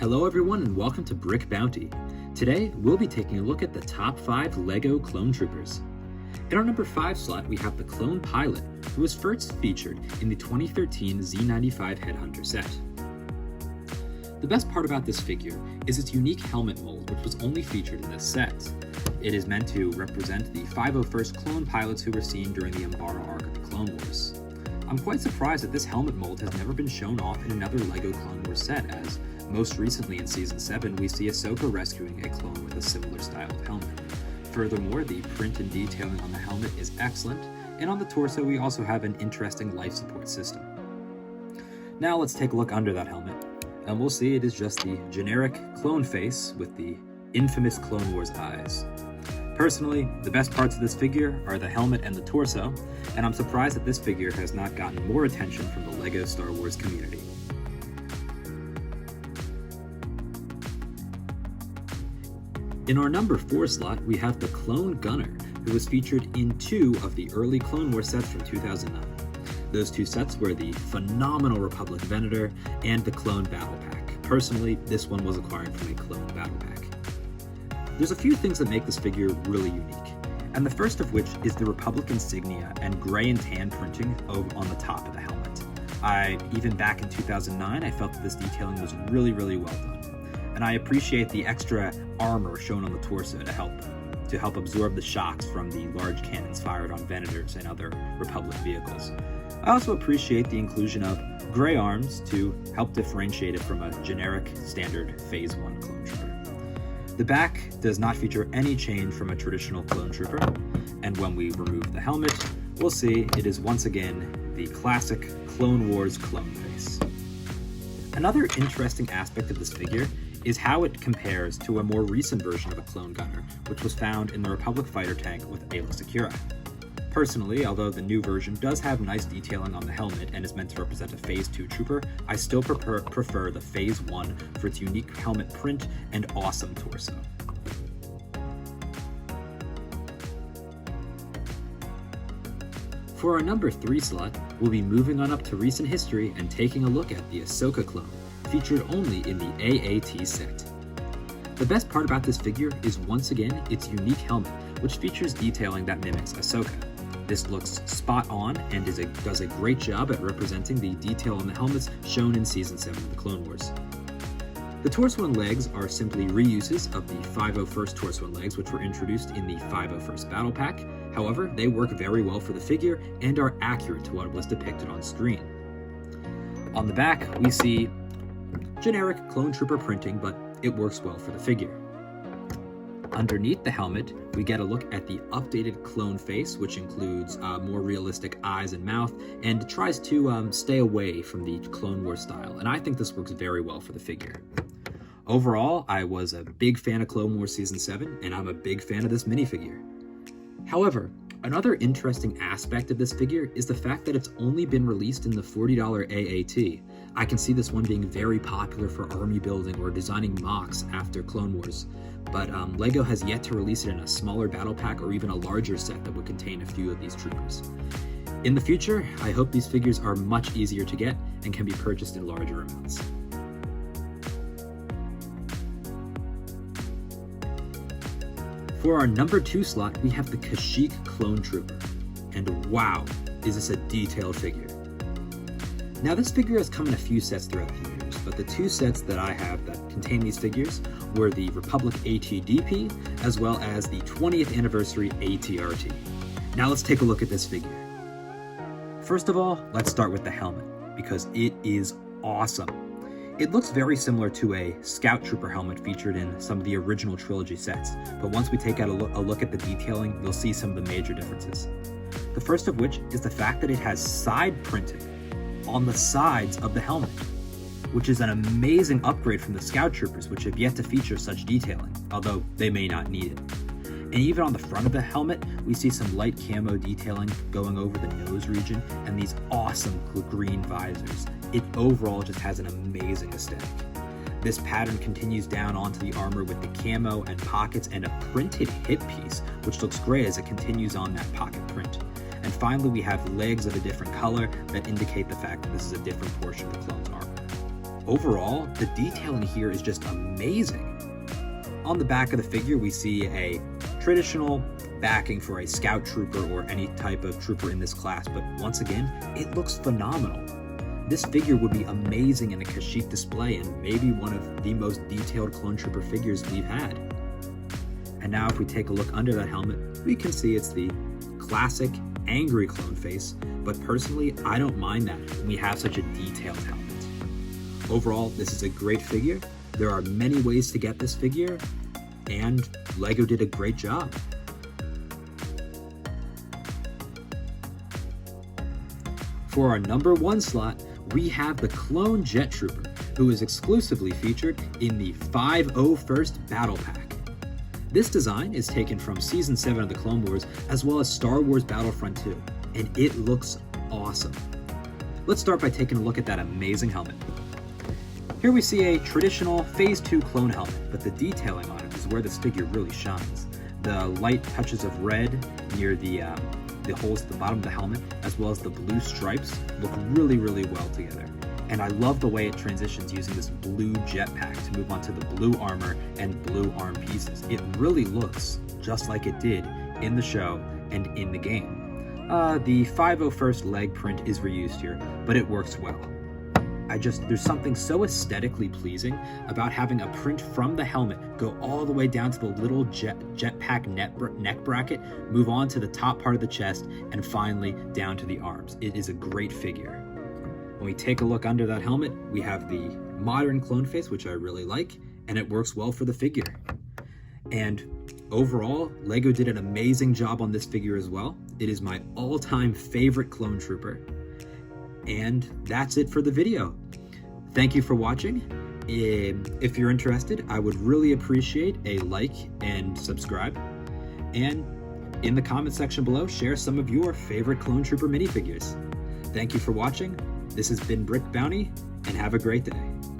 Hello everyone and welcome to Brick Bounty. Today, we'll be taking a look at the top 5 Lego Clone Troopers. In our number 5 slot, we have the Clone Pilot, who was first featured in the 2013 Z95 Headhunter set. The best part about this figure is its unique helmet mold, which was only featured in this set. It is meant to represent the 501st clone pilots who were seen during the Umbara arc of the Clone Wars. I'm quite surprised that this helmet mold has never been shown off in another Lego Clone Wars set, as most recently in Season 7 we see Ahsoka rescuing a clone with a similar style of helmet. Furthermore, the print and detailing on the helmet is excellent, and on the torso we also have an interesting life support system. Now let's take a look under that helmet, and we'll see it is just the generic clone face with the infamous Clone Wars eyes. Personally, the best parts of this figure are the helmet and the torso, and I'm surprised that this figure has not gotten more attention from the LEGO Star Wars community. In our number 4 slot, we have the Clone Gunner, who was featured in 2 of the early Clone Wars sets from 2009. Those 2 sets were the phenomenal Republic Venator and the Clone Battle Pack. Personally, this one was acquired from a Clone Battle Pack. There's a few things that make this figure really unique, and the first of which is the Republic insignia and gray and tan printing on the top of the helmet. Even back in 2009, I felt that this detailing was really well done, and I appreciate the extra armor shown on the torso to help absorb the shocks from the large cannons fired on Venators and other Republic vehicles. I also appreciate the inclusion of gray arms to help differentiate it from a generic standard Phase 1 Clone Trooper. The back does not feature any change from a traditional Clone Trooper, and when we remove the helmet, we'll see it is once again the classic Clone Wars clone face. Another interesting aspect of this figure is how it compares to a more recent version of a Clone Gunner, which was found in the Republic fighter tank with Aayla Secura. Personally, although the new version does have nice detailing on the helmet and is meant to represent a Phase 2 trooper, I still prefer the Phase 1 for its unique helmet print and awesome torso. For our number 3 slot, we'll be moving on up to recent history and taking a look at the Ahsoka clone, featured only in the AAT set. The best part about this figure is once again its unique helmet, which features detailing that mimics Ahsoka. This looks spot on and does a great job at representing the detail on the helmets shown in Season 7 of the Clone Wars. The torso and legs are simply reuses of the 501st torso and legs, which were introduced in the 501st Battle Pack. However, they work very well for the figure and are accurate to what was depicted on screen. On the back, we see generic Clone Trooper printing, but it works well for the figure. Underneath the helmet, we get a look at the updated clone face, which includes more realistic eyes and mouth, and tries to stay away from the Clone Wars style, and I think this works very well for the figure. Overall, I was a big fan of Clone Wars Season 7, and I'm a big fan of this minifigure. However, another interesting aspect of this figure is the fact that it's only been released in the $40 AAT. I can see this one being very popular for army building or designing mocks after Clone Wars, but LEGO has yet to release it in a smaller battle pack or even a larger set that would contain a few of these troopers. In the future, I hope these figures are much easier to get and can be purchased in larger amounts. For our number 2 slot, we have the Kashyyyk Clone Trooper, and wow, is this a detailed figure. Now this figure has come in a few sets throughout the years, but the 2 sets that I have that contain these figures were the Republic ATDP as well as the 20th anniversary ATRT. Now let's take a look at this figure. First of all, let's start with the helmet, because it is awesome. It looks very similar to a Scout Trooper helmet featured in some of the original trilogy sets, but once we take a look at the detailing, you'll see some of the major differences. The first of which is the fact that it has side printing on the sides of the helmet, which is an amazing upgrade from the Scout Troopers, which have yet to feature such detailing, although they may not need it. And even on the front of the helmet, we see some light camo detailing going over the nose region and these awesome green visors. It overall just has an amazing aesthetic. This pattern continues down onto the armor with the camo and pockets and a printed hip piece, which looks great as it continues on that pocket print. And finally, we have legs of a different color that indicate the fact that this is a different portion of the clone's armor. Overall, the detailing here is just amazing. On the back of the figure, we see a traditional backing for a scout trooper or any type of trooper in this class, but once again, it looks phenomenal. This figure would be amazing in a Kashyyyk display and maybe one of the most detailed clone trooper figures we've had. And now if we take a look under that helmet, we can see it's the classic angry clone face, but personally, I don't mind that when we have such a detailed helmet. Overall, this is a great figure. There are many ways to get this figure, and LEGO did a great job. For our number 1 slot, we have the Clone Jet Trooper, who is exclusively featured in the 501st Battle Pack. This design is taken from Season 7 of the Clone Wars, as well as Star Wars Battlefront 2, and it looks awesome. Let's start by taking a look at that amazing helmet. Here we see a traditional Phase 2 clone helmet, but the detailing on it is where this figure really shines. The light touches of red near the holes at the bottom of the helmet, as well as the blue stripes, look really, really well together. And I love the way it transitions using this blue jetpack to move onto the blue armor and blue arm pieces. It really looks just like it did in the show and in the game. The 501st leg print is reused here, but it works well. There's something so aesthetically pleasing about having a print from the helmet go all the way down to the little jetpack neck bracket, move on to the top part of the chest, and finally down to the arms. It is a great figure. When we take a look under that helmet, we have the modern clone face, which I really like, and it works well for the figure. And overall, LEGO did an amazing job on this figure as well. It is my all-time favorite clone trooper. And that's it for the video. Thank you for watching. If you're interested, I would really appreciate a like and subscribe. And in the comment section below, share some of your favorite Clone Trooper minifigures. Thank you for watching. This has been Brick Bounty, and have a great day.